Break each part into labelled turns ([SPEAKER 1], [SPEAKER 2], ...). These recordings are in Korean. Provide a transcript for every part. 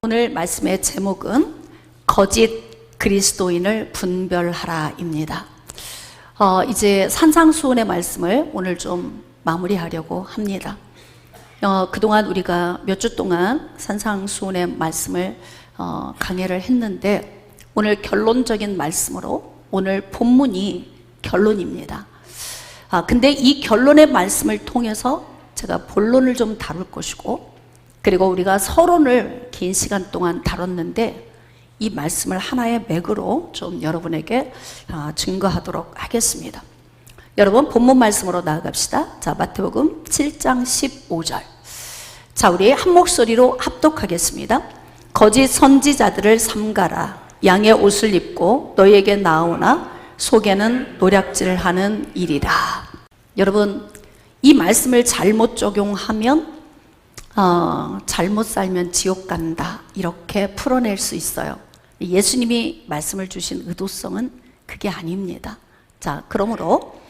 [SPEAKER 1] 오늘 말씀의 제목은 거짓 그리스도인을 분별하라입니다. 이제 산상수훈의 말씀을 오늘 좀 마무리하려고 합니다. 그동안 우리가 몇 주 동안 산상수훈의 말씀을 강해를 했는데 오늘 결론적인 말씀으로 오늘 본문이 결론입니다. 근데 이 결론의 말씀을 통해서 제가 본론을 좀 다룰 것이고, 그리고 우리가 서론을 긴 시간 동안 다뤘는데 이 말씀을 하나의 맥으로 좀 여러분에게 증거하도록 하겠습니다. 여러분 본문 말씀으로 나아갑시다. 자, 마태복음 7장 15절. 자, 우리 한 목소리로 합독하겠습니다. 거짓 선지자들을 삼가라. 양의 옷을 입고 너희에게 나오나 속에는 노략질을 하는 일이라. 여러분, 이 말씀을 잘못 적용하면 잘못 살면 지옥 간다, 이렇게 풀어낼 수 있어요. 예수님이 말씀을 주신 의도성은 그게 아닙니다. 자, 그러므로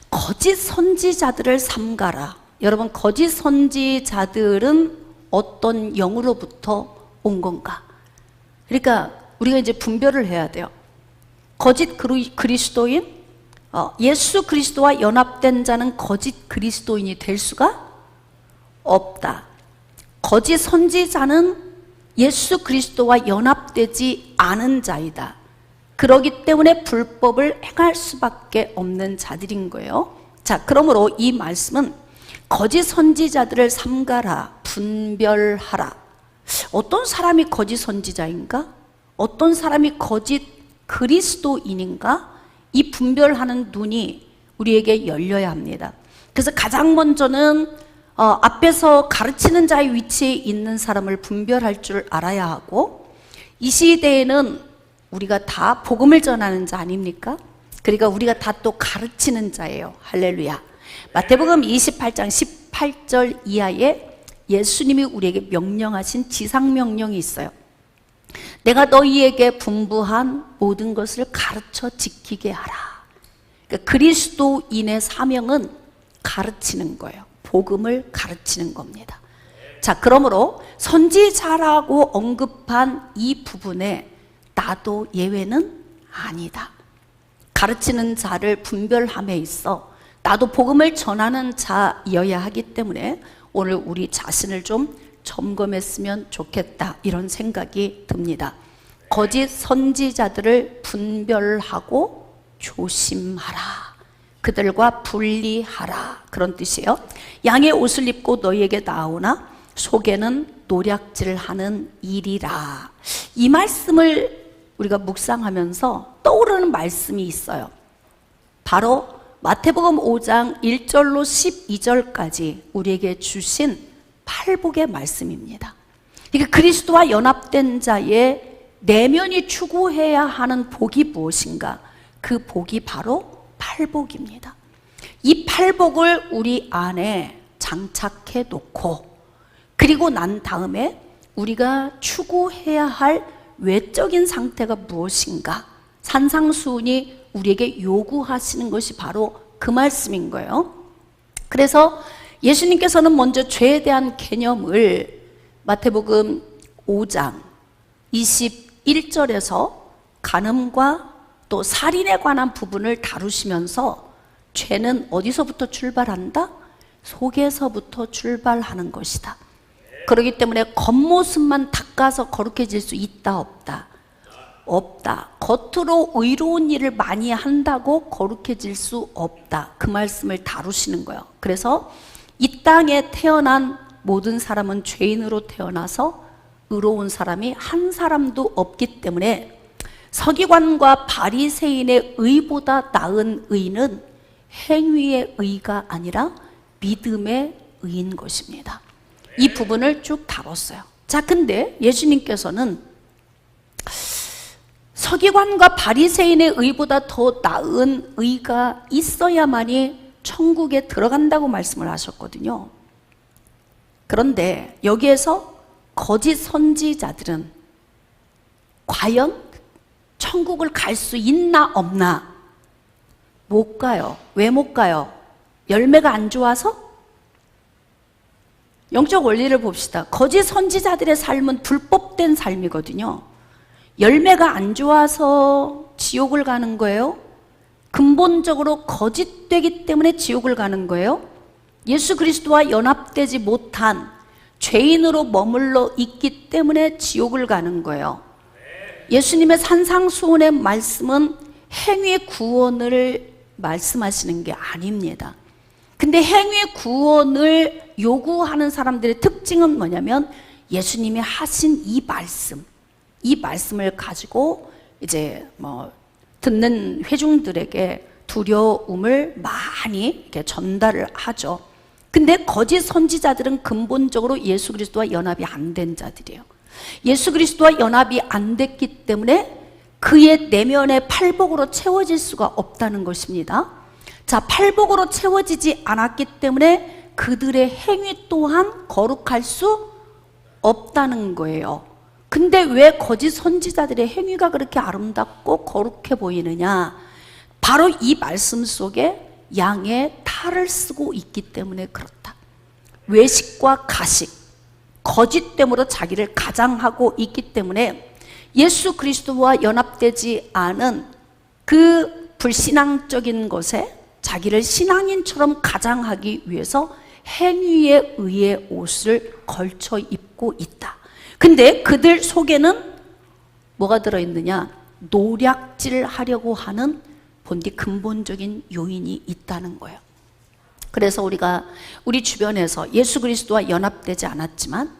[SPEAKER 1] 거짓 선지자들을 삼가라. 여러분, 거짓 선지자들은 어떤 영으로부터 온 건가? 그러니까 우리가 이제 분별을 해야 돼요. 거짓 그리스도인, 예수 그리스도와 연합된 자는 거짓 그리스도인이 될 수가 없다. 거짓 선지자는 예수 그리스도와 연합되지 않은 자이다. 그러기 때문에 불법을 행할 수밖에 없는 자들인 거예요. 자, 그러므로 이 말씀은 거짓 선지자들을 삼가라, 분별하라. 어떤 사람이 거짓 선지자인가? 어떤 사람이 거짓 그리스도인인가? 이 분별하는 눈이 우리에게 열려야 합니다. 그래서 가장 먼저는 앞에서 가르치는 자의 위치에 있는 사람을 분별할 줄 알아야 하고, 이 시대에는 우리가 다 복음을 전하는 자 아닙니까? 그러니까 우리가 다 또 가르치는 자예요. 할렐루야. 마태복음 28장 18절 이하에 예수님이 우리에게 명령하신 지상명령이 있어요. 내가 너희에게 분부한 모든 것을 가르쳐 지키게 하라. 그러니까 그리스도인의 사명은 가르치는 거예요. 복음을 가르치는 겁니다. 자, 그러므로 선지자라고 언급한 이 부분에 나도 예외는 아니다. 가르치는 자를 분별함에 있어 나도 복음을 전하는 자여야 하기 때문에 오늘 우리 자신을 좀 점검했으면 좋겠다, 이런 생각이 듭니다. 거짓 선지자들을 분별하고 조심하라. 그들과 분리하라, 그런 뜻이에요. 양의 옷을 입고 너희에게 나오나 속에는 노략질을 하는 일이라. 이 말씀을 우리가 묵상하면서 떠오르는 말씀이 있어요. 바로 마태복음 5장 1절로 12절까지 우리에게 주신 팔복의 말씀입니다. 그러니까 그리스도와 연합된 자의 내면이 추구해야 하는 복이 무엇인가? 그 복이 바로 팔복입니다. 이 팔복을 우리 안에 장착해 놓고, 그리고 난 다음에 우리가 추구해야 할 외적인 상태가 무엇인가? 산상수훈이 우리에게 요구하시는 것이 바로 그 말씀인 거예요. 그래서 예수님께서는 먼저 죄에 대한 개념을 마태복음 5장 21절에서 간음과 또 살인에 관한 부분을 다루시면서 죄는 어디서부터 출발한다? 속에서부터 출발하는 것이다. 그렇기 때문에 겉모습만 닦아서 거룩해질 수 있다, 없다? 없다. 겉으로 의로운 일을 많이 한다고 거룩해질 수 없다. 그 말씀을 다루시는 거예요. 그래서 이 땅에 태어난 모든 사람은 죄인으로 태어나서 의로운 사람이 한 사람도 없기 때문에 서기관과 바리새인의 의보다 나은 의는 행위의 의가 아니라 믿음의 의인 것입니다. 이 부분을 쭉 다뤘어요. 자, 근데 예수님께서는 서기관과 바리새인의 의보다 더 나은 의가 있어야만이 천국에 들어간다고 말씀을 하셨거든요. 그런데 여기에서 거짓 선지자들은 과연 천국을 갈 수 있나 없나? 못 가요. 왜 못 가요? 열매가 안 좋아서? 영적 원리를 봅시다. 거짓 선지자들의 삶은 불법된 삶이거든요. 열매가 안 좋아서 지옥을 가는 거예요? 근본적으로 거짓되기 때문에 지옥을 가는 거예요? 예수 그리스도와 연합되지 못한 죄인으로 머물러 있기 때문에 지옥을 가는 거예요. 예수님의 산상수훈의 말씀은 행위의 구원을 말씀하시는 게 아닙니다. 근데 행위의 구원을 요구하는 사람들의 특징은 뭐냐면 예수님이 하신 이 말씀을 가지고 이제 듣는 회중들에게 두려움을 많이 이렇게 전달을 하죠. 근데 거짓 선지자들은 근본적으로 예수 그리스도와 연합이 안 된 자들이에요. 예수 그리스도와 연합이 안 됐기 때문에 그의 내면의 팔복으로 채워질 수가 없다는 것입니다. 자, 팔복으로 채워지지 않았기 때문에 그들의 행위 또한 거룩할 수 없다는 거예요. 근데 왜 거짓 선지자들의 행위가 그렇게 아름답고 거룩해 보이느냐? 바로 이 말씀 속에 양의 탈을 쓰고 있기 때문에 그렇다. 외식과 가식, 거짓됨으로 자기를 가장하고 있기 때문에 예수 그리스도와 연합되지 않은 그 불신앙적인 것에 자기를 신앙인처럼 가장하기 위해서 행위에 의해 옷을 걸쳐 입고 있다. 근데 그들 속에는 뭐가 들어있느냐? 노략질 하려고 하는 본디 근본적인 요인이 있다는 거예요. 그래서 우리가 우리 주변에서 예수 그리스도와 연합되지 않았지만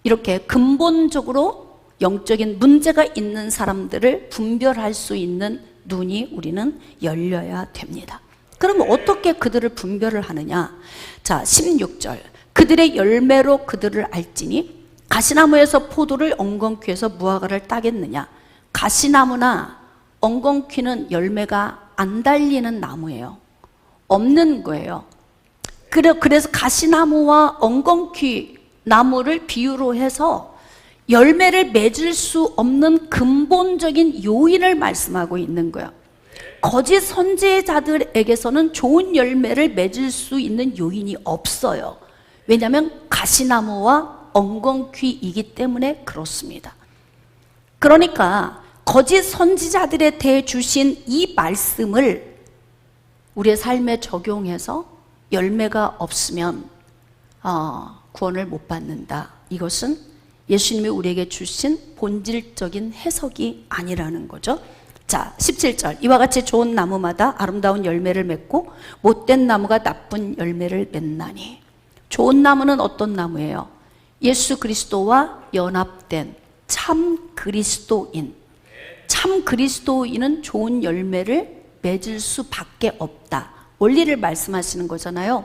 [SPEAKER 1] 이렇게 근본적으로 영적인 문제가 있는 사람들을 분별할 수 있는 눈이 우리는 열려야 됩니다. 그러면 어떻게 그들을 분별을 하느냐? 자, 16절. 그들의 열매로 그들을 알지니 가시나무에서 포도를 엉겅퀴에서 무화과를 따겠느냐? 가시나무나 엉겅퀴는 열매가 안 달리는 나무예요. 없는 거예요. 그래서 가시나무와 엉겅퀴 나무를 비유로 해서 열매를 맺을 수 없는 근본적인 요인을 말씀하고 있는 거예요. 거짓 선지자들에게서는 좋은 열매를 맺을 수 있는 요인이 없어요. 왜냐하면 가시나무와 엉겅퀴이기 때문에 그렇습니다. 그러니까 거짓 선지자들에 대해 주신 이 말씀을 우리의 삶에 적용해서 열매가 없으면 구원을 못 받는다. 이것은 예수님이 우리에게 주신 본질적인 해석이 아니라는 거죠. 자, 17절. 이와 같이 좋은 나무마다 아름다운 열매를 맺고 못된 나무가 나쁜 열매를 맺나니. 좋은 나무는 어떤 나무예요? 예수 그리스도와 연합된 참 그리스도인. 참 그리스도인은 좋은 열매를 맺을 수밖에 없다. 원리를 말씀하시는 거잖아요.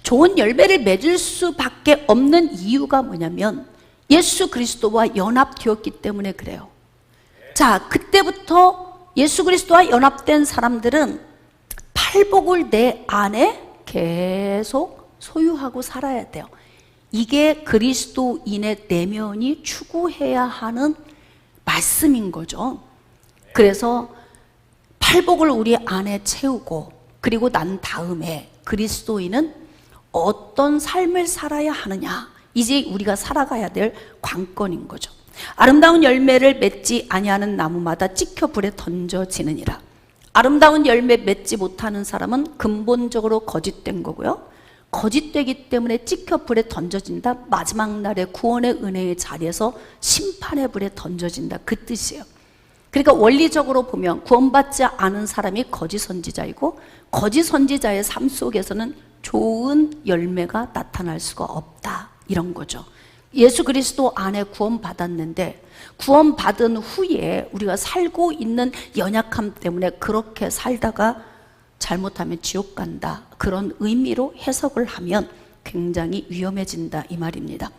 [SPEAKER 1] 좋은 열매를 맺을 수밖에 없는 이유가 뭐냐면 예수 그리스도와 연합되었기 때문에 그래요. 자, 그때부터 예수 그리스도와 연합된 사람들은 팔복을 내 안에 계속 소유하고 살아야 돼요. 이게 그리스도인의 내면이 추구해야 하는 말씀인 거죠. 그래서 팔복을 우리 안에 채우고 그리고 난 다음에 그리스도인은 어떤 삶을 살아야 하느냐, 이제 우리가 살아가야 될 관건인 거죠. 아름다운 열매를 맺지 아니하는 나무마다 찍혀 불에 던져지느니라. 아름다운 열매 맺지 못하는 사람은 근본적으로 거짓된 거고요. 거짓되기 때문에 찍혀 불에 던져진다. 마지막 날에 구원의 은혜의 자리에서 심판의 불에 던져진다. 그 뜻이에요. 그러니까 원리적으로 보면 구원받지 않은 사람이 거짓 선지자이고 거짓 선지자의 삶 속에서는 좋은 열매가 나타날 수가 없다. 이런 거죠. 예수 그리스도 안에 구원받았는데 구원받은 후에 우리가 살고 있는 연약함 때문에 그렇게 살다가 잘못하면 지옥 간다. 그런 의미로 해석을 하면 굉장히 위험해진다 이 말입니다.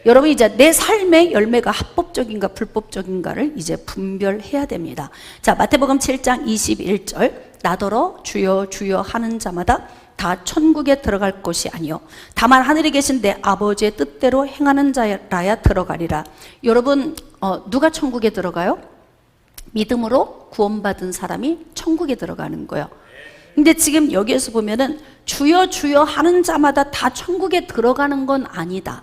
[SPEAKER 1] 여러분, 이제 내 삶의 열매가 합법적인가 불법적인가를 이제 분별해야 됩니다. 자, 마태복음 7장 21절. 나더러 주여 주여 하는 자마다 다 천국에 들어갈 것이 아니요 다만 하늘에 계신 내 아버지의 뜻대로 행하는 자라야 들어가리라. 여러분, 누가 천국에 들어가요? 믿음으로 구원받은 사람이 천국에 들어가는 거예요. 근데 지금 여기에서 보면은 주여 주여 하는 자마다 다 천국에 들어가는 건 아니다.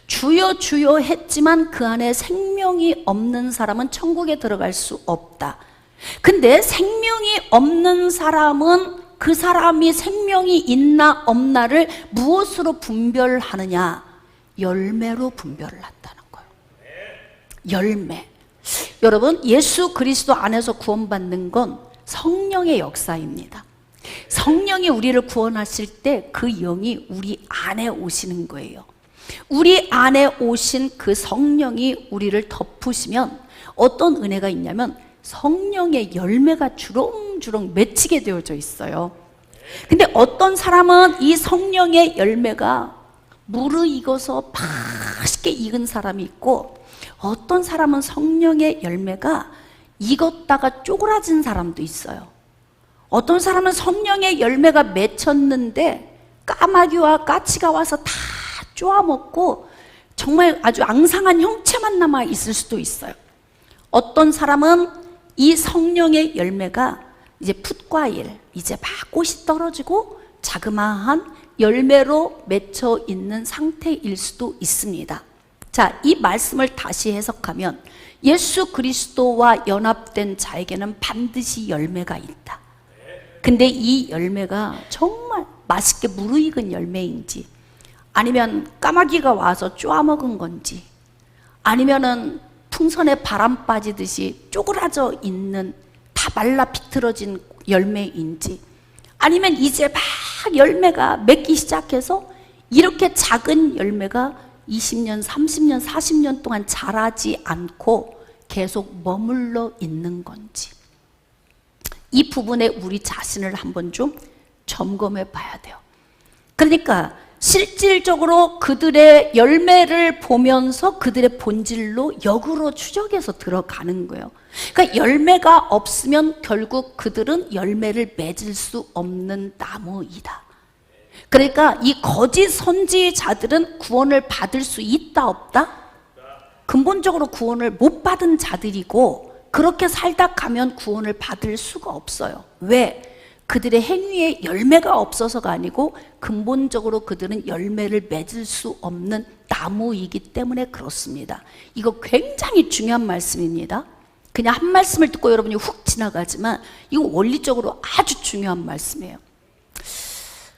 [SPEAKER 1] 주여 주여 했지만 그 안에 생명이 없는 사람은 천국에 들어갈 수 없다. 근데 생명이 없는 사람은 그 사람이 생명이 있나 없나를 무엇으로 분별하느냐? 열매로 분별을 한다는 거예요. 열매. 여러분, 예수 그리스도 안에서 구원받는 건 성령의 역사입니다. 성령이 우리를 구원하실 때 그 영이 우리 안에 오시는 거예요. 우리 안에 오신 그 성령이 우리를 덮으시면 어떤 은혜가 있냐면 성령의 열매가 주렁주렁 맺히게 되어져 있어요. 근데 어떤 사람은 이 성령의 열매가 무르익어서 맛있게 익은 사람이 있고, 어떤 사람은 성령의 열매가 익었다가 쪼그라진 사람도 있어요. 어떤 사람은 성령의 열매가 맺혔는데 까마귀와 까치가 와서 다 쪼아먹고 정말 아주 앙상한 형체만 남아 있을 수도 있어요. 어떤 사람은 이 성령의 열매가 이제 풋과일, 이제 막 꽃이 떨어지고 자그마한 열매로 맺혀 있는 상태일 수도 있습니다. 자, 이 말씀을 다시 해석하면 예수 그리스도와 연합된 자에게는 반드시 열매가 있다. 근데 이 열매가 정말 맛있게 무르익은 열매인지, 아니면 까마귀가 와서 쪼아먹은 건지, 아니면은 풍선에 바람 빠지듯이 쪼그라져 있는 다 말라 비틀어진 열매인지, 아니면 이제 막 열매가 맺기 시작해서 이렇게 작은 열매가 20년, 30년, 40년 동안 자라지 않고 계속 머물러 있는 건지, 이 부분에 우리 자신을 한번 좀 점검해 봐야 돼요. 그러니까 실질적으로 그들의 열매를 보면서 그들의 본질로 역으로 추적해서 들어가는 거예요. 그러니까 열매가 없으면 결국 그들은 열매를 맺을 수 없는 나무이다. 그러니까 이 거짓 선지자들은 구원을 받을 수 있다 없다? 근본적으로 구원을 못 받은 자들이고, 그렇게 살다 가면 구원을 받을 수가 없어요. 왜? 그들의 행위에 열매가 없어서가 아니고 근본적으로 그들은 열매를 맺을 수 없는 나무이기 때문에 그렇습니다. 이거 굉장히 중요한 말씀입니다. 그냥 한 말씀을 듣고 여러분이 훅 지나가지만 이거 원리적으로 아주 중요한 말씀이에요.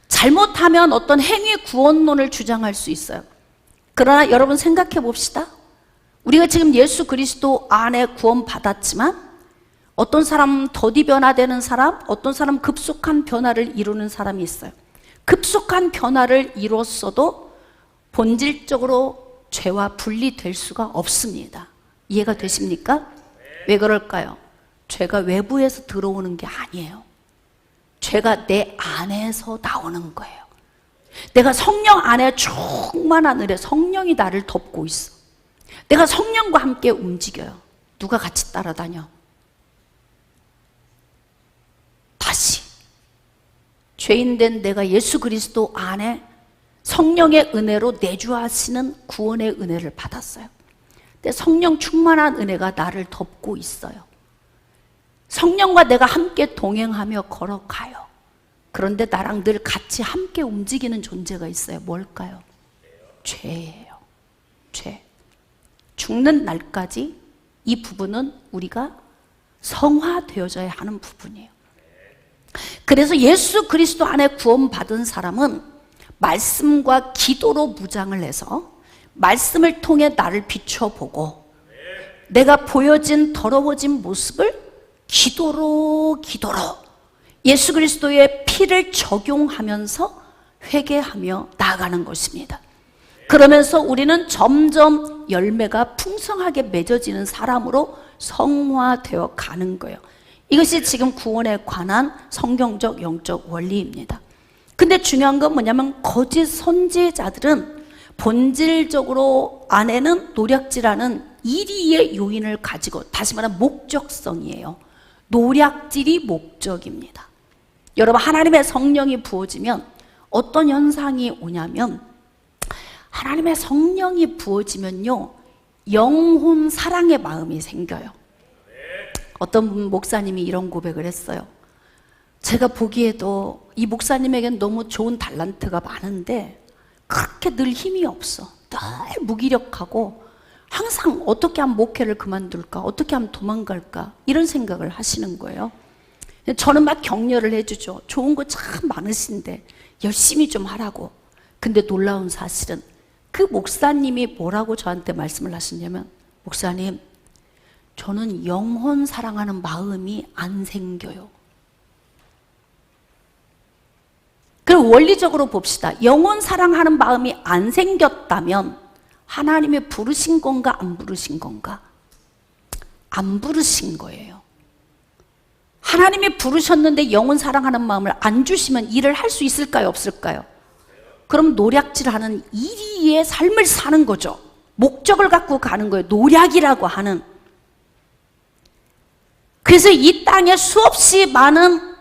[SPEAKER 1] 잘못하면 어떤 행위 구원론을 주장할 수 있어요. 그러나 여러분 생각해 봅시다. 우리가 지금 예수 그리스도 안에 구원받았지만 어떤 사람은 더디 변화되는 사람, 어떤 사람은 급속한 변화를 이루는 사람이 있어요. 급속한 변화를 이뤘어도 본질적으로 죄와 분리될 수가 없습니다. 이해가 되십니까? 왜 그럴까요? 죄가 외부에서 들어오는 게 아니에요. 죄가 내 안에서 나오는 거예요. 내가 성령 안에 충만한 은혜, 성령이 나를 덮고 있어. 내가 성령과 함께 움직여요. 누가 같이 따라다녀? 다시 죄인된 내가 예수 그리스도 안에 성령의 은혜로 내주하시는 구원의 은혜를 받았어요. 근데 성령 충만한 은혜가 나를 덮고 있어요. 성령과 내가 함께 동행하며 걸어가요. 그런데 나랑 늘 같이 함께 움직이는 존재가 있어요. 뭘까요? 죄예요. 죄. 죽는 날까지 이 부분은 우리가 성화되어져야 하는 부분이에요. 그래서 예수 그리스도 안에 구원받은 사람은 말씀과 기도로 무장을 해서 말씀을 통해 나를 비춰보고, 내가 보여진 더러워진 모습을 기도로 예수 그리스도의 피를 적용하면서 회개하며 나아가는 것입니다. 그러면서 우리는 점점 열매가 풍성하게 맺어지는 사람으로 성화되어 가는 거예요. 이것이 지금 구원에 관한 성경적 영적 원리입니다. 근데 중요한 건 뭐냐면 거짓 선지자들은 본질적으로 안에는 노략질하는 이리의 요인을 가지고, 다시 말하면 목적성이에요. 노략질이 목적입니다. 여러분, 하나님의 성령이 부어지면 어떤 현상이 오냐면, 하나님의 성령이 부어지면요, 영혼 사랑의 마음이 생겨요. 어떤 목사님이 이런 고백을 했어요. 제가 보기에도 이 목사님에겐 너무 좋은 달란트가 많은데 그렇게 늘 힘이 없어. 늘 무기력하고 항상 어떻게 하면 목회를 그만둘까? 어떻게 하면 도망갈까? 이런 생각을 하시는 거예요. 저는 막 격려를 해주죠. 좋은 거 참 많으신데 열심히 좀 하라고. 근데 놀라운 사실은 그 목사님이 뭐라고 저한테 말씀을 하시냐면, 목사님, 저는 영혼 사랑하는 마음이 안 생겨요. 그럼 원리적으로 봅시다. 영혼 사랑하는 마음이 안 생겼다면 하나님의 부르신 건가 안 부르신 건가? 안 부르신 거예요. 하나님이 부르셨는데 영혼 사랑하는 마음을 안 주시면 일을 할 수 있을까요? 없을까요? 그럼 노략질하는 이리의 삶을 사는 거죠. 목적을 갖고 가는 거예요. 노략이라고 하는. 그래서 이 땅에 수없이 많은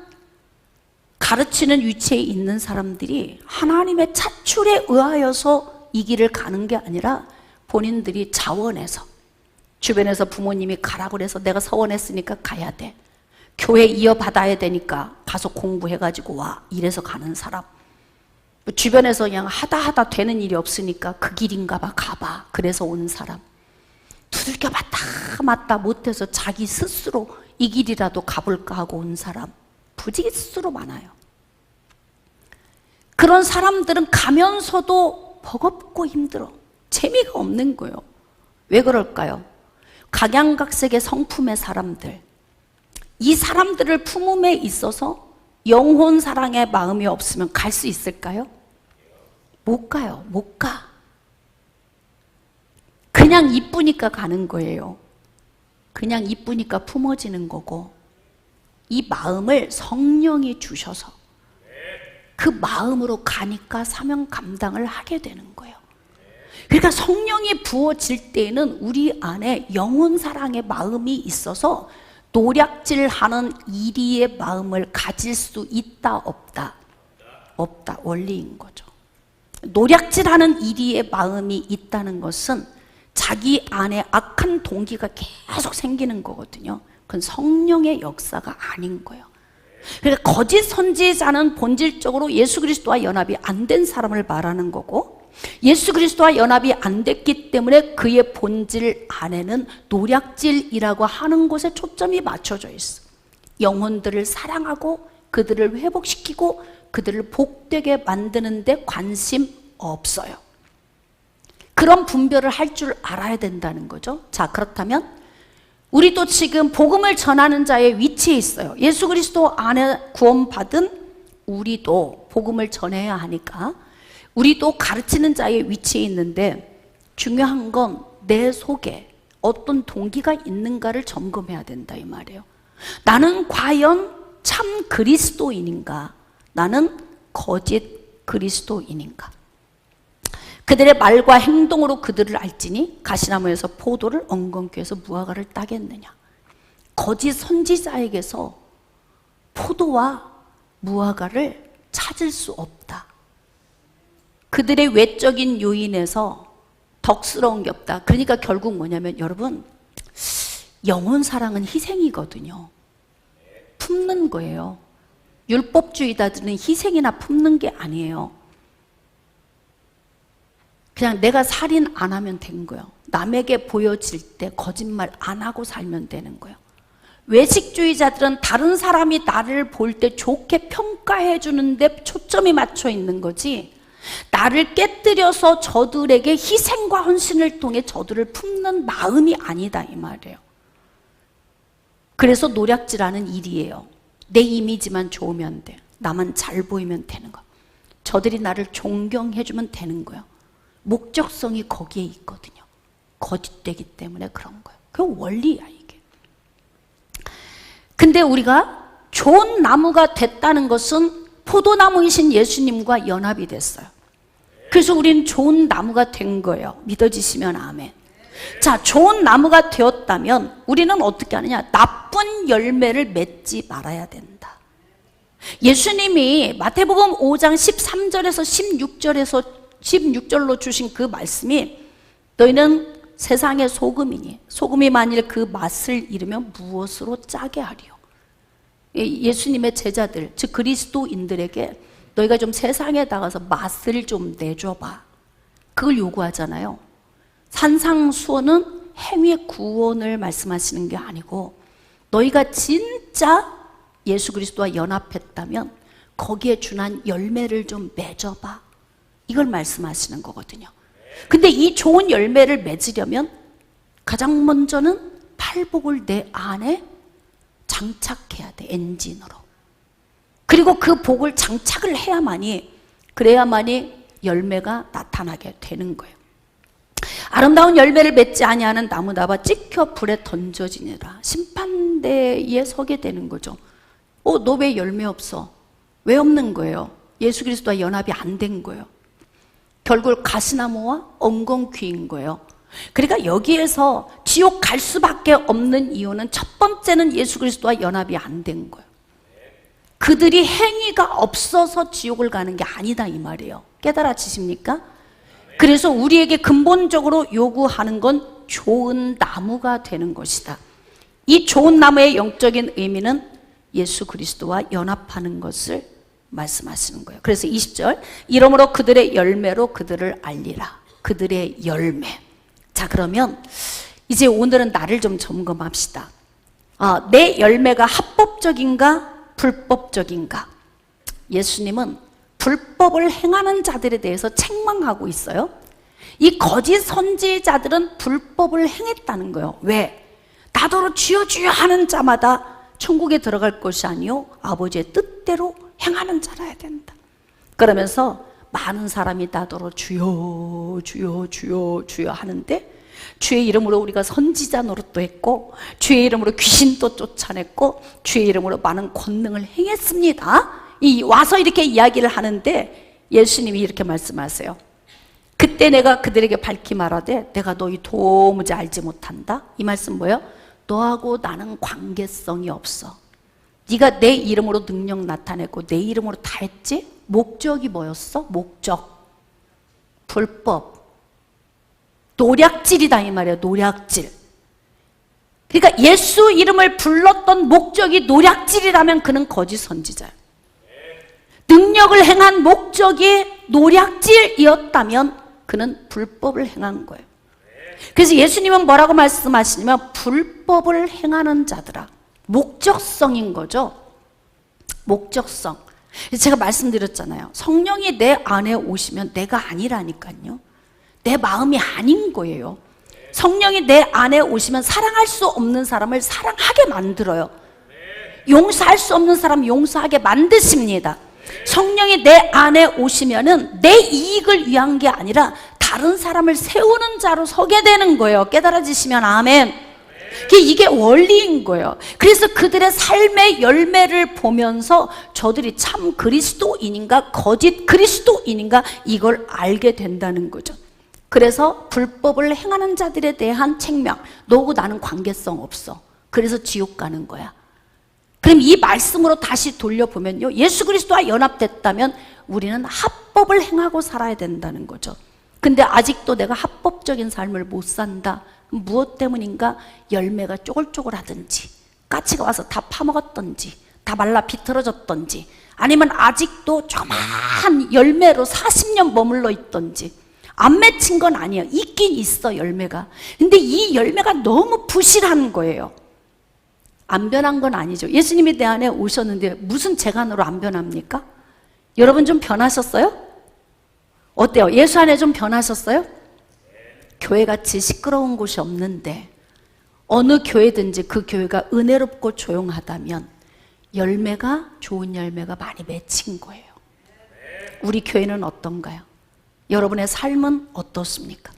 [SPEAKER 1] 가르치는 위치에 있는 사람들이 하나님의 차출에 의하여서 이 길을 가는 게 아니라 본인들이 자원해서, 주변에서 부모님이 가라고 해서 내가 서원했으니까 가야 돼, 교회 이어받아야 되니까 가서 공부해가지고 와, 이래서 가는 사람, 주변에서 그냥 하다 되는 일이 없으니까 그 길인가 봐, 가봐, 그래서 온 사람, 두들겨 봤다 못해서 자기 스스로 이 길이라도 가볼까 하고 온 사람, 부지기수로 많아요. 그런 사람들은 가면서도 버겁고 힘들어. 재미가 없는 거예요. 왜 그럴까요? 각양각색의 성품의 사람들, 이 사람들을 품음에 있어서 영혼 사랑의 마음이 없으면 갈 수 있을까요? 못 가요. 못 가. 그냥 이쁘니까 가는 거예요. 그냥 이쁘니까 품어지는 거고, 이 마음을 성령이 주셔서 그 마음으로 가니까 사명 감당을 하게 되는 거예요. 그러니까 성령이 부어질 때에는 우리 안에 영혼 사랑의 마음이 있어서 노략질하는 이리의 마음을 가질 수 있다 없다? 없다. 원리인 거죠. 노략질하는 이리의 마음이 있다는 것은 자기 안에 악한 동기가 계속 생기는 거거든요. 그건 성령의 역사가 아닌 거예요. 그러니까 거짓 선지자는 본질적으로 예수 그리스도와 연합이 안 된 사람을 말하는 거고, 예수 그리스도와 연합이 안 됐기 때문에 그의 본질 안에는 노략질이라고 하는 것에 초점이 맞춰져 있어. 영혼들을 사랑하고 그들을 회복시키고 그들을 복되게 만드는 데 관심 없어요. 그런 분별을 할 줄 알아야 된다는 거죠. 자, 그렇다면 우리도 지금 복음을 전하는 자의 위치에 있어요. 예수 그리스도 안에 구원받은 우리도 복음을 전해야 하니까 우리도 가르치는 자의 위치에 있는데, 중요한 건 내 속에 어떤 동기가 있는가를 점검해야 된다 이 말이에요. 나는 과연 참 그리스도인인가? 나는 거짓 그리스도인인가? 그들의 말과 행동으로 그들을 알지니 가시나무에서 포도를, 엉겅퀴에서 무화과를 따겠느냐. 거짓 선지자에게서 포도와 무화과를 찾을 수 없다. 그들의 외적인 요인에서 덕스러운 게 없다. 그러니까 결국 뭐냐면, 여러분, 영혼 사랑은 희생이거든요. 품는 거예요. 율법주의자들은 희생이나 품는 게 아니에요. 그냥 내가 살인 안 하면 된 거예요. 남에게 보여질 때 거짓말 안 하고 살면 되는 거예요. 외식주의자들은 다른 사람이 나를 볼 때 좋게 평가해 주는데 초점이 맞춰 있는 거지, 나를 깨뜨려서 저들에게 희생과 헌신을 통해 저들을 품는 마음이 아니다 이 말이에요. 그래서 노략질하는 일이에요. 내 이미지만 좋으면 돼. 나만 잘 보이면 되는 거야. 저들이 나를 존경해 주면 되는 거예요. 목적성이 거기에 있거든요. 거짓되기 때문에 그런 거예요. 그 원리야 이게. 근데 우리가 좋은 나무가 됐다는 것은 포도나무이신 예수님과 연합이 됐어요. 그래서 우리는 좋은 나무가 된 거예요. 믿어지시면 아멘. 자, 좋은 나무가 되었다면 우리는 어떻게 하느냐? 나쁜 열매를 맺지 말아야 된다. 예수님이 마태복음 5장 13절에서 16절로 주신 그 말씀이, 너희는 세상의 소금이니 소금이 만일 그 맛을 잃으면 무엇으로 짜게 하리요? 예수님의 제자들, 즉 그리스도인들에게 너희가 좀 세상에 나가서 맛을 좀 내줘봐. 그걸 요구하잖아요. 산상수훈은 행위의 구원을 말씀하시는 게 아니고 너희가 진짜 예수 그리스도와 연합했다면 거기에 준한 열매를 좀 맺어봐. 이걸 말씀하시는 거거든요. 근데 이 좋은 열매를 맺으려면 가장 먼저는 팔복을 내 안에 장착해야 돼, 엔진으로. 그리고 그 복을 장착을 그래야만이 열매가 나타나게 되는 거예요. 아름다운 열매를 맺지 아니하는 나무나바 찍혀 불에 던져지니라. 심판대에 서게 되는 거죠. 너 왜 열매 없어? 왜 없는 거예요? 예수 그리스도와 연합이 안 된 거예요. 결국 가시나무와 엉겅퀴인 거예요. 그러니까 여기에서 지옥 갈 수밖에 없는 이유는 첫 번째는 예수 그리스도와 연합이 안 된 거예요. 그들이 행위가 없어서 지옥을 가는 게 아니다 이 말이에요. 깨달아지십니까? 그래서 우리에게 근본적으로 요구하는 건 좋은 나무가 되는 것이다. 이 좋은 나무의 영적인 의미는 예수 그리스도와 연합하는 것을 말씀하시는 거예요. 그래서 20절, 이러므로 그들의 열매로 그들을 알리라. 그들의 열매. 자, 그러면 이제 오늘은 나를 좀 점검합시다. 내 열매가 합법적인가 불법적인가? 예수님은 불법을 행하는 자들에 대해서 책망하고 있어요. 이 거짓 선지자들은 불법을 행했다는 거예요. 왜? 나더러 주여 주여 하는 자마다 천국에 들어갈 것이 아니요 아버지의 뜻대로 행하는 자라야 된다. 그러면서 많은 사람이 나더러 주여 주여 주여 주여 하는데 주의 이름으로 우리가 선지자 노릇도 했고 주의 이름으로 귀신도 쫓아냈고 주의 이름으로 많은 권능을 행했습니다. 와서 이렇게 이야기를 하는데 예수님이 이렇게 말씀하세요. 그때 내가 그들에게 밝히 말하되 내가 너희 도무지 알지 못한다. 이 말씀 뭐예요? 너하고 나는 관계성이 없어. 네가 내 이름으로 능력 나타냈고 내 이름으로 다 했지? 목적이 뭐였어? 목적 불법 노략질이다 이 말이에요. 노략질. 그러니까 예수 이름을 불렀던 목적이 노략질이라면 그는 거짓 선지자예요. 능력을 행한 목적이 노략질이었다면 그는 불법을 행한 거예요. 그래서 예수님은 뭐라고 말씀하시냐면 불법을 행하는 자들아. 목적성인 거죠. 목적성. 제가 말씀드렸잖아요. 성령이 내 안에 오시면 내가 아니라니까요. 내 마음이 아닌 거예요. 성령이 내 안에 오시면 사랑할 수 없는 사람을 사랑하게 만들어요. 용서할 수 없는 사람 용서하게 만드십니다. 성령이 내 안에 오시면은 내 이익을 위한 게 아니라 다른 사람을 세우는 자로 서게 되는 거예요. 깨달아지시면 아멘. 이게 원리인 거예요. 그래서 그들의 삶의 열매를 보면서 저들이 참 그리스도인인가 거짓 그리스도인인가 이걸 알게 된다는 거죠. 그래서 불법을 행하는 자들에 대한 책명. 너하고 나는 관계성 없어. 그래서 지옥 가는 거야. 그럼 이 말씀으로 다시 돌려보면요, 예수 그리스도와 연합됐다면 우리는 합법을 행하고 살아야 된다는 거죠. 근데 아직도 내가 합법적인 삶을 못 산다. 무엇 때문인가? 열매가 쪼글쪼글하든지 까치가 와서 다 파먹었던지 다 말라 비틀어졌던지 아니면 아직도 조그마한 열매로 40년 머물러 있던지 안 맺힌 건 아니에요. 있긴 있어 열매가. 근데 이 열매가 너무 부실한 거예요. 안 변한 건 아니죠. 예수님이 내 안에 오셨는데 무슨 재간으로 안 변합니까? 여러분 좀 변하셨어요? 어때요? 예수 안에 좀 변하셨어요? 교회같이 시끄러운 곳이 없는데 어느 교회든지 그 교회가 은혜롭고 조용하다면 열매가 좋은 열매가 많이 맺힌 거예요. 우리 교회는 어떤가요? 여러분의 삶은 어떻습니까?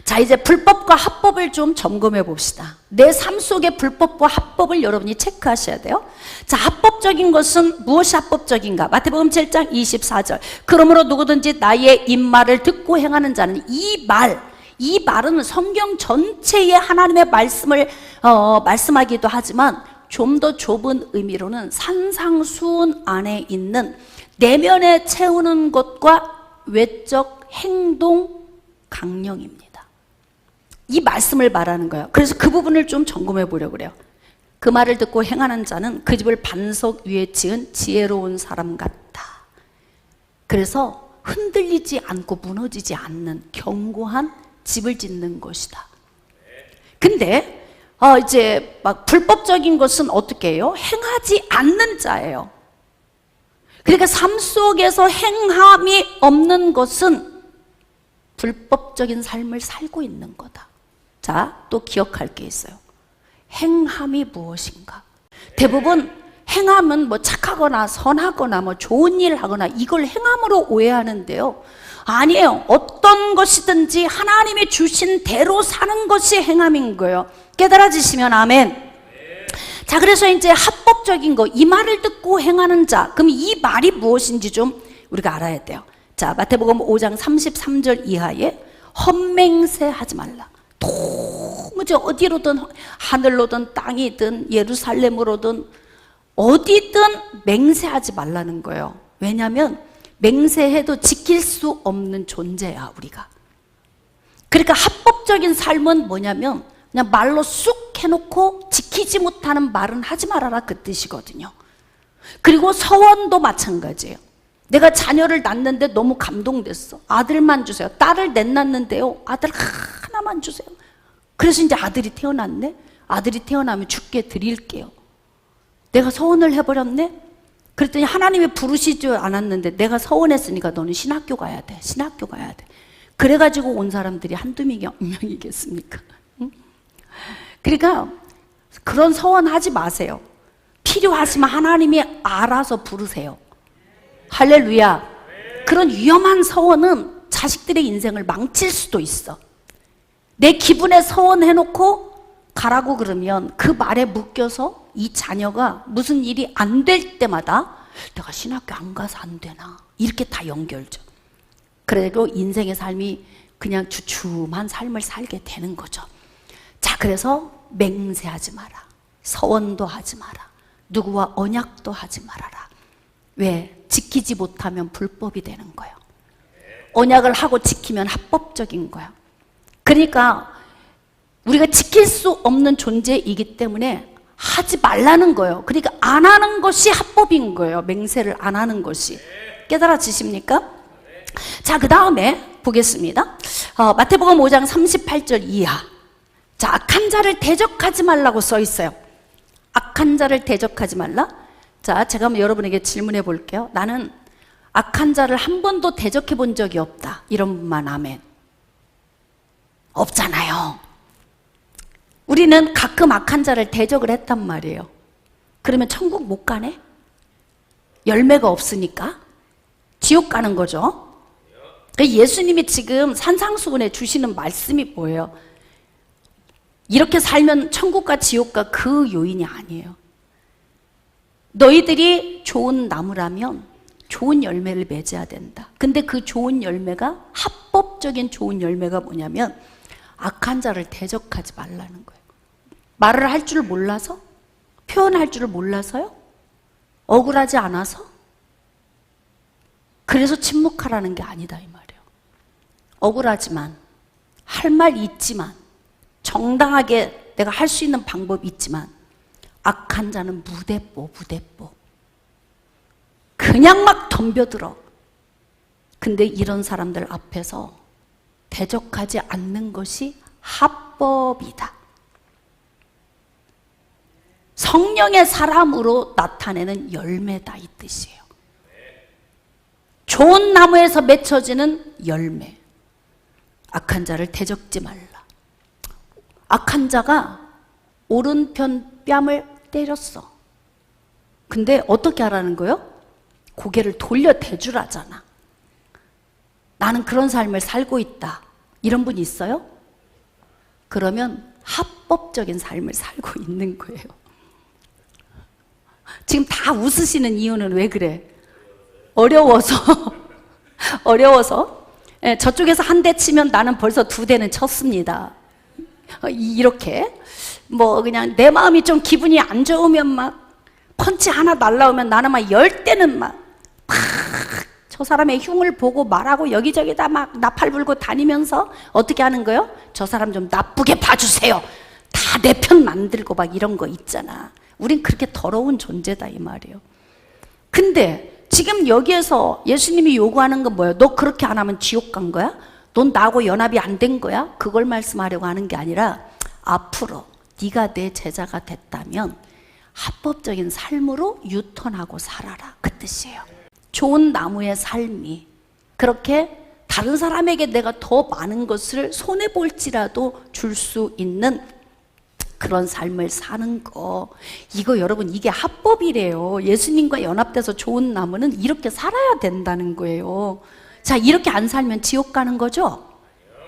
[SPEAKER 1] 자, 이제 불법과 합법을 좀 점검해 봅시다. 내 삶 속의 불법과 합법을 여러분이 체크하셔야 돼요. 자, 합법적인 것은 무엇이 합법적인가? 마태복음 7장 24절. 그러므로 누구든지 나의 입말을 듣고 행하는 자는 이 말은 성경 전체의 하나님의 말씀을 말씀하기도 하지만 좀 더 좁은 의미로는 산상수훈 안에 있는 내면에 채우는 것과 외적 행동 강령입니다. 이 말씀을 말하는 거예요. 그래서 그 부분을 좀 점검해 보려고 그래요. 그 말을 듣고 행하는 자는 그 집을 반석 위에 지은 지혜로운 사람 같다. 그래서 흔들리지 않고 무너지지 않는 견고한 집을 짓는 것이다. 근데 이제 막 불법적인 것은 어떻게 해요? 행하지 않는 자예요. 그러니까 삶 속에서 행함이 없는 것은 불법적인 삶을 살고 있는 거다. 자, 또 기억할 게 있어요. 행함이 무엇인가? 대부분 행함은 뭐 착하거나 선하거나 뭐 좋은 일 하거나 이걸 행함으로 오해하는데요. 아니에요. 어떤 것이든지 하나님이 주신 대로 사는 것이 행함인 거예요. 깨달아지시면 아멘. 자, 그래서 이제 합법적인 거, 이 말을 듣고 행하는 자. 그럼 이 말이 무엇인지 좀 우리가 알아야 돼요. 자, 마태복음 5장 33절 이하에 헛맹세하지 말라. 도무지 어디로든 하늘로든 땅이든 예루살렘으로든 어디든 맹세하지 말라는 거예요. 왜냐하면 맹세해도 지킬 수 없는 존재야, 우리가. 그러니까 합법적인 삶은 뭐냐면 그냥 말로 쑥 해놓고 지키지 못하는 말은 하지 말아라, 그 뜻이거든요. 그리고 서원도 마찬가지예요. 내가 자녀를 낳는데 너무 감동됐어. 아들만 주세요. 딸을 넷 낳는데요, 아들 하나만 주세요. 그래서 이제 아들이 태어났네. 아들이 태어나면 주께 드릴게요. 내가 서원을 해버렸네. 그랬더니 하나님이 부르시지 않았는데 내가 서원했으니까 너는 신학교 가야 돼. 신학교 가야 돼. 그래가지고 온 사람들이 한두 명이겠습니까? 응? 그러니까 그런 서원하지 마세요. 필요하시면 하나님이 알아서 부르세요. 할렐루야. 그런 위험한 서원은 자식들의 인생을 망칠 수도 있어. 내 기분에 서원해놓고 가라고 그러면 그 말에 묶여서 이 자녀가 무슨 일이 안 될 때마다 내가 신학교 안 가서 안 되나, 이렇게 다 연결죠. 그리고 인생의 삶이 그냥 주춤한 삶을 살게 되는 거죠. 자, 그래서 맹세하지 마라. 서원도 하지 마라. 누구와 언약도 하지 말아라. 왜? 지키지 못하면 불법이 되는 거예요. 언약을 하고 지키면 합법적인 거야. 그러니까 우리가 지킬 수 없는 존재이기 때문에 하지 말라는 거예요. 그러니까 안 하는 것이 합법인 거예요. 맹세를 안 하는 것이. 깨달아지십니까? 자, 그 다음에 보겠습니다. 마태복음 5장 38절 이하. 자, 악한 자를 대적하지 말라고 써 있어요. 악한 자를 대적하지 말라. 자, 제가 한번 여러분에게 질문해 볼게요. 나는 악한 자를 한 번도 대적해 본 적이 없다, 이런 분만 아멘. 없잖아요. 우리는 가끔 악한 자를 대적을 했단 말이에요. 그러면 천국 못 가네? 열매가 없으니까 지옥 가는 거죠. 예수님이 지금 산상수훈에 주시는 말씀이 뭐예요? 이렇게 살면 천국과 지옥과 그 요인이 아니에요. 너희들이 좋은 나무라면 좋은 열매를 맺어야 된다. 근데 그 좋은 열매가, 합법적인 좋은 열매가 뭐냐면 악한 자를 대적하지 말라는 거예요. 말을 할 줄 몰라서? 표현할 줄을 몰라서요? 억울하지 않아서? 그래서 침묵하라는 게 아니다, 이 말이에요. 억울하지만, 할 말 있지만, 정당하게 내가 할 수 있는 방법이 있지만, 악한 자는 무대뽀. 그냥 막 덤벼들어. 근데 이런 사람들 앞에서 대적하지 않는 것이 합법이다. 성령의 사람으로 나타내는 열매다, 이 뜻이에요. 좋은 나무에서 맺혀지는 열매. 악한 자를 대적지 말라. 악한 자가 오른편 뺨을 때렸어. 근데 어떻게 하라는 거예요? 고개를 돌려 대주라잖아. 나는 그런 삶을 살고 있다, 이런 분 있어요? 그러면 합법적인 삶을 살고 있는 거예요. 지금 다 웃으시는 이유는 왜 그래? 어려워서. 어려워서. 저쪽에서 한 대 치면 나는 벌써 두 대는 쳤습니다. 이렇게 뭐 그냥 내 마음이 좀 기분이 안 좋으면 막 펀치 하나 날라오면 나는 막 10대는 막 저 사람의 흉을 보고 말하고 여기저기다 막 나팔 불고 다니면서 어떻게 하는 거예요? 저 사람 좀 나쁘게 봐주세요. 다 내 편 만들고 막 이런 거 있잖아. 우린 그렇게 더러운 존재다 이 말이에요. 근데 지금 여기에서 예수님이 요구하는 건 뭐예요? 너 그렇게 안 하면 지옥 간 거야? 넌 나하고 연합이 안 된 거야? 그걸 말씀하려고 하는 게 아니라 앞으로 네가 내 제자가 됐다면 합법적인 삶으로 유턴하고 살아라, 그 뜻이에요. 좋은 나무의 삶이 그렇게 다른 사람에게 내가 더 많은 것을 손해볼지라도 줄 수 있는 그런 삶을 사는 거, 이거 여러분 이게 합법이래요. 예수님과 연합돼서 좋은 나무는 이렇게 살아야 된다는 거예요. 자, 이렇게 안 살면 지옥 가는 거죠?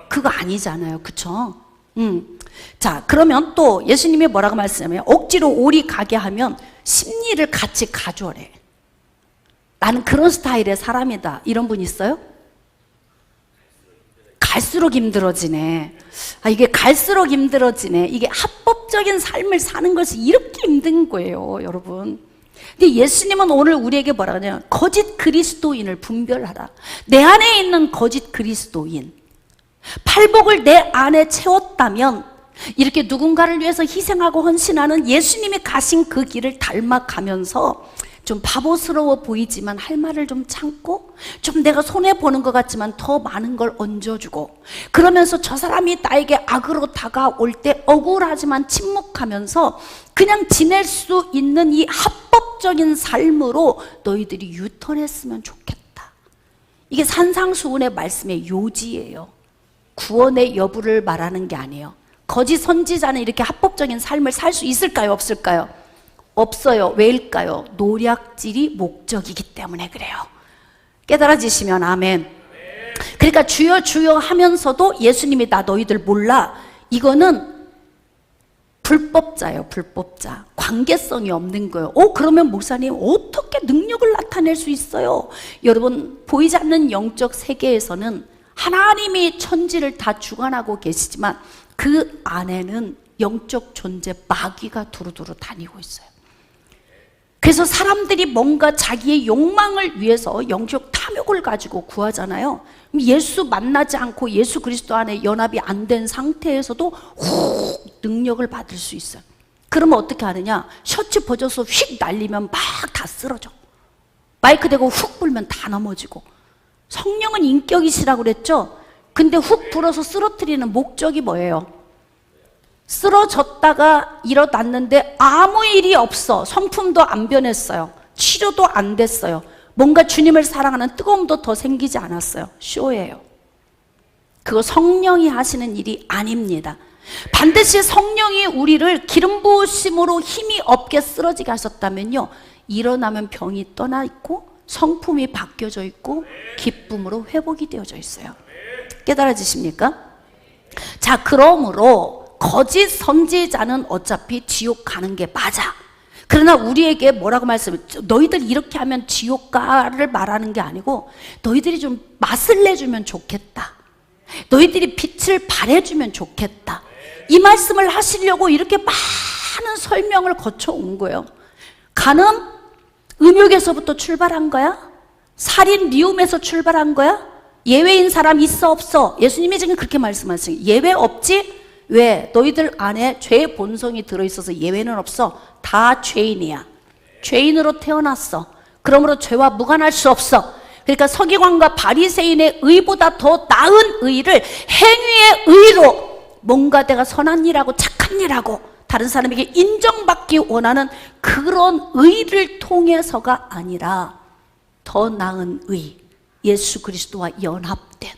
[SPEAKER 1] 그거 아니잖아요, 그쵸? 자, 그러면 또 예수님이 뭐라고 말씀하냐면 억지로 오리 가게 하면 심리를 같이 가져오래. 나는 그런 스타일의 사람이다, 이런 분 있어요? 갈수록 힘들어지네. 이게 갈수록 힘들어지네. 이게 합법적인 삶을 사는 것이 이렇게 힘든 거예요, 여러분. 근데 예수님은 오늘 우리에게 뭐라 하냐면 거짓 그리스도인을 분별하라. 내 안에 있는 거짓 그리스도인, 팔복을 내 안에 채웠다면 이렇게 누군가를 위해서 희생하고 헌신하는 예수님이 가신 그 길을 닮아가면서 좀 바보스러워 보이지만 할 말을 좀 참고, 좀 내가 손해보는 것 같지만 더 많은 걸 얹어주고, 그러면서 저 사람이 나에게 악으로 다가올 때 억울하지만 침묵하면서 그냥 지낼 수 있는 이 합법적인 삶으로 너희들이 유턴했으면 좋겠다. 이게 산상수훈의 말씀의 요지예요. 구원의 여부를 말하는 게 아니에요. 거짓 선지자는 이렇게 합법적인 삶을 살 수 있을까요, 없을까요? 없어요. 왜일까요? 노략질이 목적이기 때문에 그래요. 깨달아지시면 아멘. 그러니까 주여 주여 하면서도 예수님이 나 너희들 몰라, 이거는 불법자예요. 불법자. 관계성이 없는 거예요. 그러면 목사님 어떻게 능력을 나타낼 수 있어요? 여러분, 보이지 않는 영적 세계에서는 하나님이 천지를 다 주관하고 계시지만 그 안에는 영적 존재 마귀가 두루두루 다니고 있어요. 그래서 사람들이 뭔가 자기의 욕망을 위해서 영적 탐욕을 가지고 구하잖아요. 예수 만나지 않고 예수 그리스도 안에 연합이 안 된 상태에서도 훅 능력을 받을 수 있어요. 그러면 어떻게 하느냐? 셔츠 벗어서 휙 날리면 막 다 쓰러져. 마이크 대고 훅 불면 다 넘어지고. 성령은 인격이시라고 그랬죠? 근데 훅 불어서 쓰러뜨리는 목적이 뭐예요? 쓰러졌다가 일어났는데 아무 일이 없어. 성품도 안 변했어요. 치료도 안 됐어요. 뭔가 주님을 사랑하는 뜨거움도 더 생기지 않았어요. 쇼예요. 그거 성령이 하시는 일이 아닙니다. 반드시 성령이 우리를 기름 부으심으로 힘이 없게 쓰러지게 하셨다면요, 일어나면 병이 떠나 있고 성품이 바뀌어져 있고 기쁨으로 회복이 되어져 있어요. 깨달아지십니까? 자, 그러므로 거짓 선지자는 어차피 지옥 가는 게 맞아. 그러나 우리에게 뭐라고 말씀해요? 너희들 이렇게 하면 지옥 가를 말하는 게 아니고 너희들이 좀 맛을 내주면 좋겠다. 너희들이 빛을 발해주면 좋겠다. 이 말씀을 하시려고 이렇게 많은 설명을 거쳐온 거예요. 간음, 음욕에서부터 출발한 거야? 살인, 미움에서 출발한 거야? 예외인 사람 있어 없어? 예수님이 지금 그렇게 말씀하세요. 예외 없지? 왜? 너희들 안에 죄의 본성이 들어있어서 예외는 없어. 다 죄인이야. 죄인으로 태어났어. 그러므로 죄와 무관할 수 없어. 그러니까 서기관과 바리새인의 의보다 더 나은 의를 행위의 의로, 뭔가 내가 선한 일하고 착한 일하고 다른 사람에게 인정받기 원하는 그런 의를 통해서가 아니라 더 나은 의, 예수 그리스도와 연합된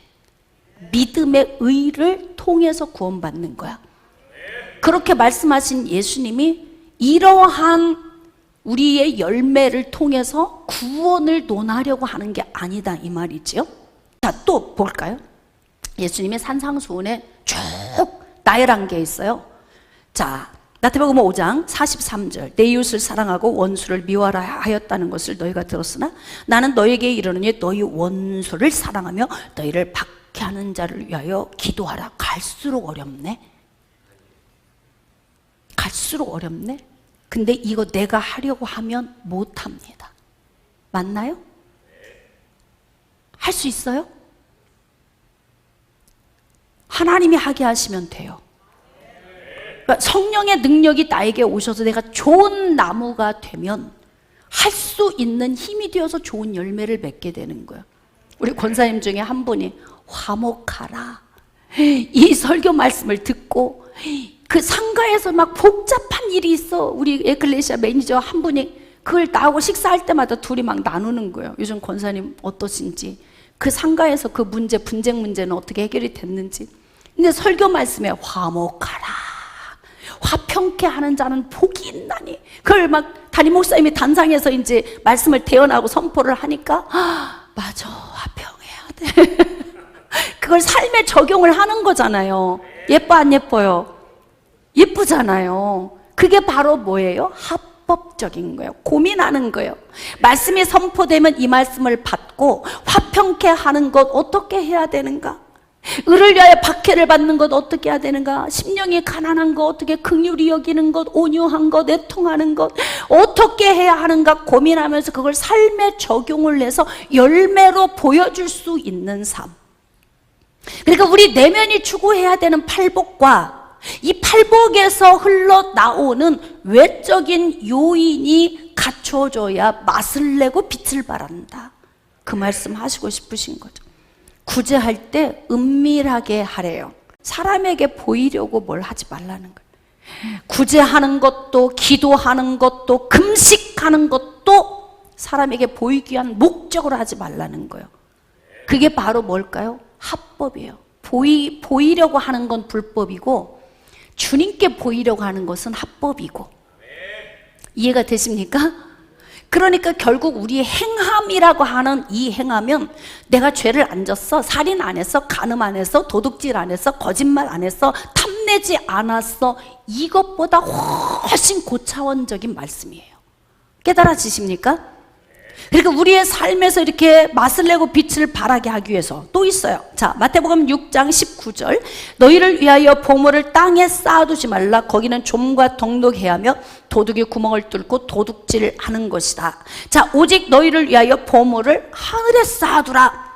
[SPEAKER 1] 믿음의 의를 통해서 구원받는 거야. 그렇게 말씀하신 예수님이 이러한 우리의 열매를 통해서 구원을 논하려고 하는 게 아니다, 이 말이지요. 자, 또 볼까요? 예수님의 산상수훈에 쭉 나열한 게 있어요. 자, 마태복음 5장 43절, 내 이웃을 사랑하고 원수를 미워하라 하였다는 것을 너희가 들었으나 나는 너희에게 이르노니 너희 원수를 사랑하며 너희를 박해하는 자를 위하여 기도하라. 갈수록 어렵네. 갈수록 어렵네. 근데 이거 내가 하려고 하면 못합니다. 맞나요? 할 수 있어요? 하나님이 하게 하시면 돼요. 성령의 능력이 나에게 오셔서 내가 좋은 나무가 되면 할 수 있는 힘이 되어서 좋은 열매를 맺게 되는 거예요. 우리 권사님 중에 한 분이 화목하라, 이 설교 말씀을 듣고 그 상가에서 막 복잡한 일이 있어. 우리 에클레시아 매니저 한 분이 그걸 나하고 식사할 때마다 둘이 막 나누는 거예요. 요즘 권사님 어떠신지, 그 상가에서 그 문제, 분쟁 문제는 어떻게 해결이 됐는지. 근데 설교 말씀에 화목하라, 화평케 하는 자는 복이 있나니, 그걸 막 담임 목사님이 단상에서 이제 말씀을 대언하고 선포를 하니까 맞아, 화평해야 돼. 그걸 삶에 적용을 하는 거잖아요. 예뻐 안 예뻐요? 예쁘잖아요. 그게 바로 뭐예요? 합법적인 거예요. 고민하는 거예요. 말씀이 선포되면 이 말씀을 받고 화평케 하는 것 어떻게 해야 되는가? 의를 위하여 박해를 받는 것 어떻게 해야 되는가? 심령이 가난한 것 어떻게 긍휼히 여기는 것, 온유한 것, 애통하는 것 어떻게 해야 하는가 고민하면서 그걸 삶에 적용을 해서 열매로 보여줄 수 있는 삶. 그러니까 우리 내면이 추구해야 되는 팔복과 이 팔복에서 흘러나오는 외적인 요인이 갖춰져야 맛을 내고 빛을 발한다. 그 말씀 하시고 싶으신 거죠. 구제할 때 은밀하게 하래요. 사람에게 보이려고 뭘 하지 말라는 거예요. 구제하는 것도, 기도하는 것도, 금식하는 것도 사람에게 보이기 위한 목적으로 하지 말라는 거예요. 그게 바로 뭘까요? 합법이에요. 보이려고 하는 건 불법이고 주님께 보이려고 하는 것은 합법이고. 이해가 되십니까? 그러니까 결국 우리의 행함이라고 하는 이 행하면 내가 죄를 안 졌어, 살인 안 했어, 간음 안 했어, 도둑질 안 했어, 거짓말 안 했어, 탐내지 않았어, 이것보다 훨씬 고차원적인 말씀이에요. 깨달아지십니까? 그러니까 우리의 삶에서 이렇게 맛을 내고 빛을 발하게 하기 위해서 또 있어요. 자, 마태복음 6장 19절, 너희를 위하여 보물을 땅에 쌓아두지 말라. 거기는 좀과 동록해야 하며 도둑이 구멍을 뚫고 도둑질을 하는 것이다. 자, 오직 너희를 위하여 보물을 하늘에 쌓아두라.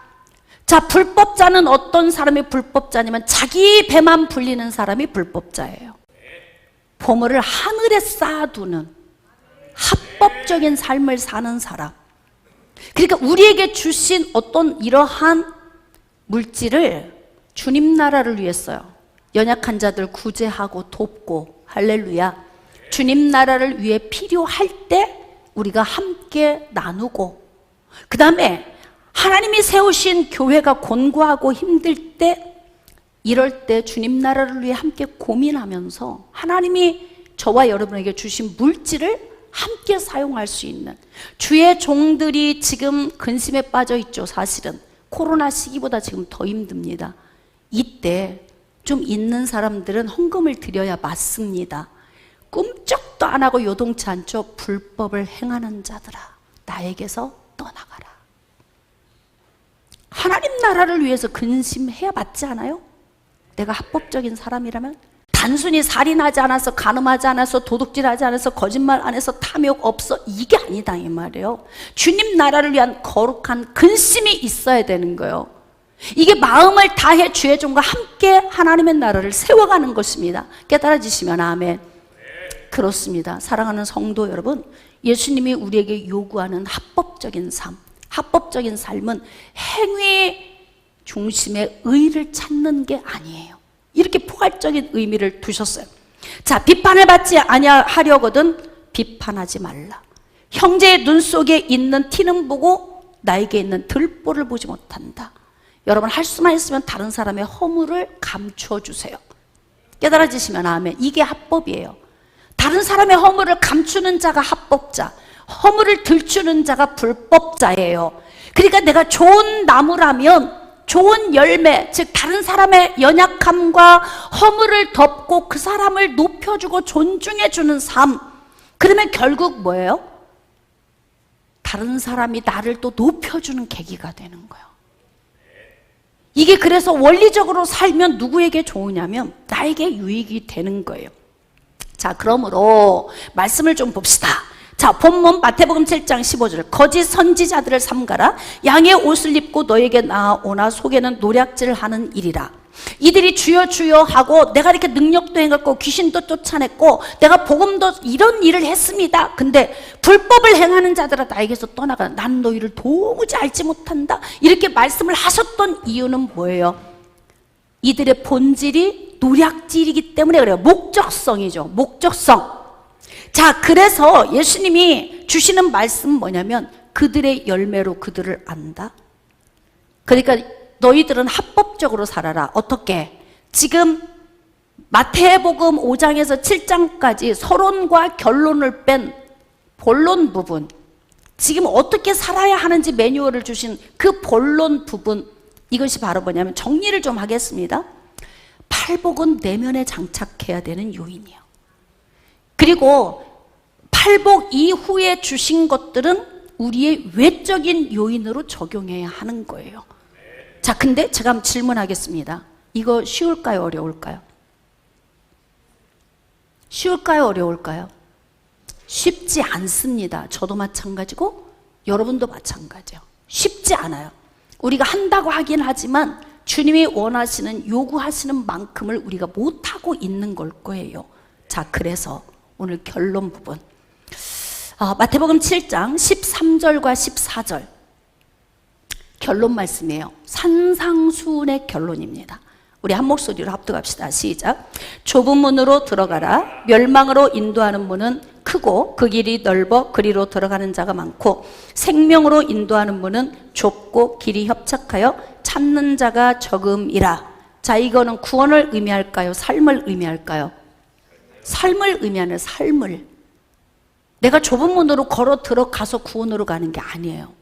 [SPEAKER 1] 자, 불법자는 어떤 사람이 불법자냐면 자기 배만 불리는 사람이 불법자예요. 보물을 하늘에 쌓아두는 합법적인 삶을 사는 사람. 그러니까 우리에게 주신 어떤 이러한 물질을 주님 나라를 위해서요. 연약한 자들 구제하고 돕고, 할렐루야. 주님 나라를 위해 필요할 때 우리가 함께 나누고, 그 다음에 하나님이 세우신 교회가 곤고하고 힘들 때, 이럴 때 주님 나라를 위해 함께 고민하면서 하나님이 저와 여러분에게 주신 물질을 함께 사용할 수 있는, 주의 종들이 지금 근심에 빠져 있죠. 사실은 코로나 시기보다 지금 더 힘듭니다. 이때 좀 있는 사람들은 헌금을 드려야 맞습니다. 꿈쩍도 안 하고 요동치 않죠. 불법을 행하는 자들아, 나에게서 떠나가라. 하나님 나라를 위해서 근심해야 맞지 않아요? 내가 합법적인 사람이라면. 단순히 살인하지 않아서, 간음하지 않아서, 도둑질하지 않아서, 거짓말 안 해서, 탐욕 없어, 이게 아니다 이 말이에요. 주님 나라를 위한 거룩한 근심이 있어야 되는 거예요. 이게 마음을 다해 주의 종과 함께 하나님의 나라를 세워가는 것입니다. 깨달아지시면 아멘. 그렇습니다. 사랑하는 성도 여러분, 예수님이 우리에게 요구하는 합법적인 삶, 합법적인 삶은 행위 중심의 의를 찾는 게 아니에요. 이렇게 포괄적인 의미를 두셨어요. 자, 비판을 받지 아니하려거든 비판하지 말라. 형제의 눈 속에 있는 티는 보고 나에게 있는 들보를 보지 못한다. 여러분, 할 수만 있으면 다른 사람의 허물을 감춰주세요. 깨달아지시면 아멘. 이게 합법이에요. 다른 사람의 허물을 감추는 자가 합법자, 허물을 들추는 자가 불법자예요. 그러니까 내가 좋은 나무라면 좋은 열매, 즉 다른 사람의 연약함과 허물을 덮고 그 사람을 높여주고 존중해주는 삶. 그러면 결국 뭐예요? 다른 사람이 나를 또 높여주는 계기가 되는 거예요. 이게 그래서 원리적으로 살면 누구에게 좋으냐면 나에게 유익이 되는 거예요. 자, 그러므로 말씀을 좀 봅시다. 자, 본문 마태복음 7장 15절, 거짓 선지자들을 삼가라. 양의 옷을 입고 너에게 나오나 속에는 노략질하는 일이라. 이들이 주여 주여 하고 내가 이렇게 능력도 행했고 귀신도 쫓아냈고 내가 복음도 이런 일을 했습니다. 근데 불법을 행하는 자들아 나에게서 떠나가. 난 너희를 도무지 알지 못한다. 이렇게 말씀을 하셨던 이유는 뭐예요? 이들의 본질이 노략질이기 때문에 그래요. 목적성이죠. 목적성. 자, 그래서 예수님이 주시는 말씀은 뭐냐면 그들의 열매로 그들을 안다. 그러니까 너희들은 합법적으로 살아라. 어떻게? 지금 마태복음 5장에서 7장까지 서론과 결론을 뺀 본론 부분, 지금 어떻게 살아야 하는지 매뉴얼을 주신 그 본론 부분, 이것이 바로 뭐냐면 정리를 좀 하겠습니다. 팔복은 내면에 장착해야 되는 요인이에요. 그리고 팔복 이후에 주신 것들은 우리의 외적인 요인으로 적용해야 하는 거예요. 자, 근데 제가 한번 질문하겠습니다. 이거 쉬울까요? 어려울까요? 쉬울까요? 어려울까요? 쉽지 않습니다. 저도 마찬가지고 여러분도 마찬가지예요. 쉽지 않아요. 우리가 한다고 하긴 하지만 주님이 원하시는, 요구하시는 만큼을 우리가 못하고 있는 걸 거예요. 자, 그래서 오늘 결론 부분, 마태복음 7장 13절과 14절 결론 말씀이에요. 산상수훈의 결론입니다. 우리 한 목소리로 합독합시다. 시작. 좁은 문으로 들어가라. 멸망으로 인도하는 문은 크고 그 길이 넓어 그리로 들어가는 자가 많고 생명으로 인도하는 문은 좁고 길이 협착하여 찾는 자가 적음이라. 자, 이거는 구원을 의미할까요? 삶을 의미할까요? 삶을 의미하는, 삶을. 내가 좁은 문으로 걸어 들어가서 구원으로 가는 게 아니에요.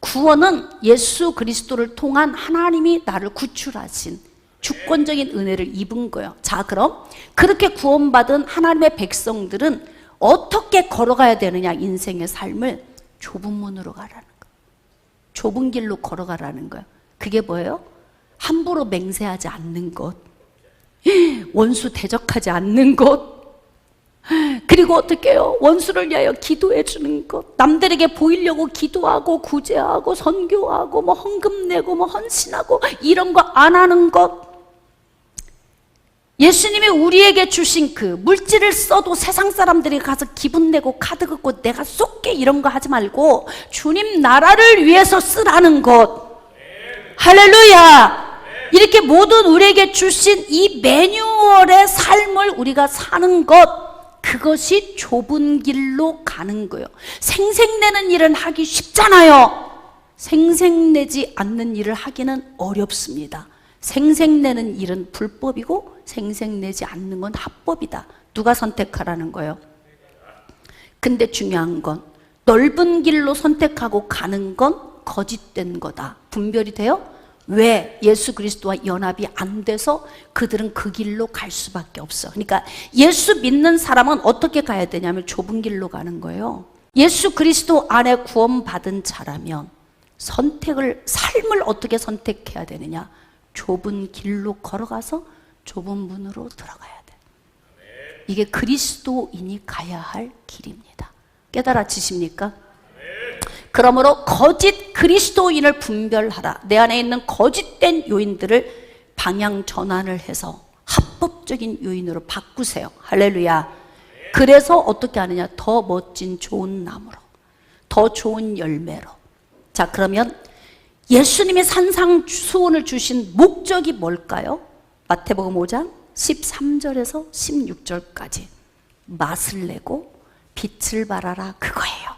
[SPEAKER 1] 구원은 예수 그리스도를 통한 하나님이 나를 구출하신 주권적인 은혜를 입은 거예요. 자, 그럼 그렇게 구원받은 하나님의 백성들은 어떻게 걸어가야 되느냐? 인생의 삶을 좁은 문으로 가라는 거예요. 좁은 길로 걸어가라는 거예요. 그게 뭐예요? 함부로 맹세하지 않는 것, 원수 대적하지 않는 것, 그리고 어떻게 해요? 원수를 위하여 기도해 주는 것, 남들에게 보이려고 기도하고 구제하고 선교하고 뭐 헌금 내고 뭐 헌신하고 이런 거 안 하는 것. 예수님이 우리에게 주신 그 물질을 써도 세상 사람들이 가서 기분 내고 카드 긁고 내가 쏠게 이런 거 하지 말고 주님 나라를 위해서 쓰라는 것. 할렐루야. 이렇게 모든 우리에게 주신 이 매뉴얼의 삶을 우리가 사는 것, 그것이 좁은 길로 가는 거예요. 생색내는 일은 하기 쉽잖아요. 생색내지 않는 일을 하기는 어렵습니다. 생색내는 일은 불법이고 생색내지 않는 건 합법이다. 누가 선택하라는 거예요? 근데 중요한 건 넓은 길로 선택하고 가는 건 거짓된 거다. 분별이 돼요? 왜? 예수 그리스도와 연합이 안 돼서 그들은 그 길로 갈 수밖에 없어. 그러니까 예수 믿는 사람은 어떻게 가야 되냐면 좁은 길로 가는 거예요. 예수 그리스도 안에 구원받은 자라면 삶을 어떻게 선택해야 되느냐? 좁은 길로 걸어가서 좁은 문으로 들어가야 돼. 이게 그리스도인이 가야 할 길입니다. 깨달아지십니까? 그러므로 거짓 그리스도인을 분별하라. 내 안에 있는 거짓된 요인들을 방향 전환을 해서 합법적인 요인으로 바꾸세요. 할렐루야. 그래서 어떻게 하느냐? 더 멋진 좋은 나무로, 더 좋은 열매로. 자, 그러면 예수님이 산상수훈을 주신 목적이 뭘까요? 마태복음 5장 13절에서 16절까지 맛을 내고 빛을 발하라, 그거예요.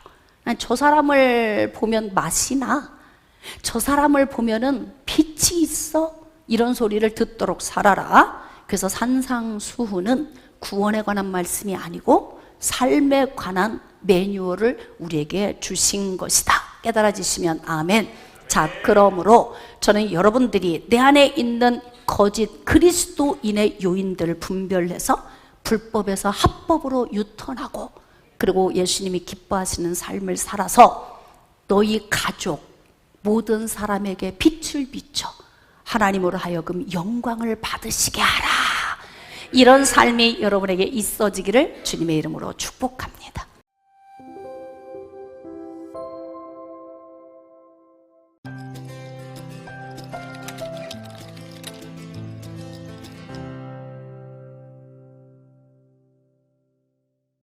[SPEAKER 1] 저 사람을 보면 맛이 나, 저 사람을 보면은 빛이 있어, 이런 소리를 듣도록 살아라. 그래서 산상수훈은 구원에 관한 말씀이 아니고 삶에 관한 매뉴얼을 우리에게 주신 것이다. 깨달아지시면 아멘. 자, 그러므로 저는 여러분들이 내 안에 있는 거짓 그리스도인의 요인들을 분별해서 불법에서 합법으로 유턴하고, 그리고 예수님이 기뻐하시는 삶을 살아서 너희 가족 모든 사람에게 빛을 비춰 하나님으로 하여금 영광을 받으시게 하라. 이런 삶이 여러분에게 있어지기를 주님의 이름으로 축복합니다.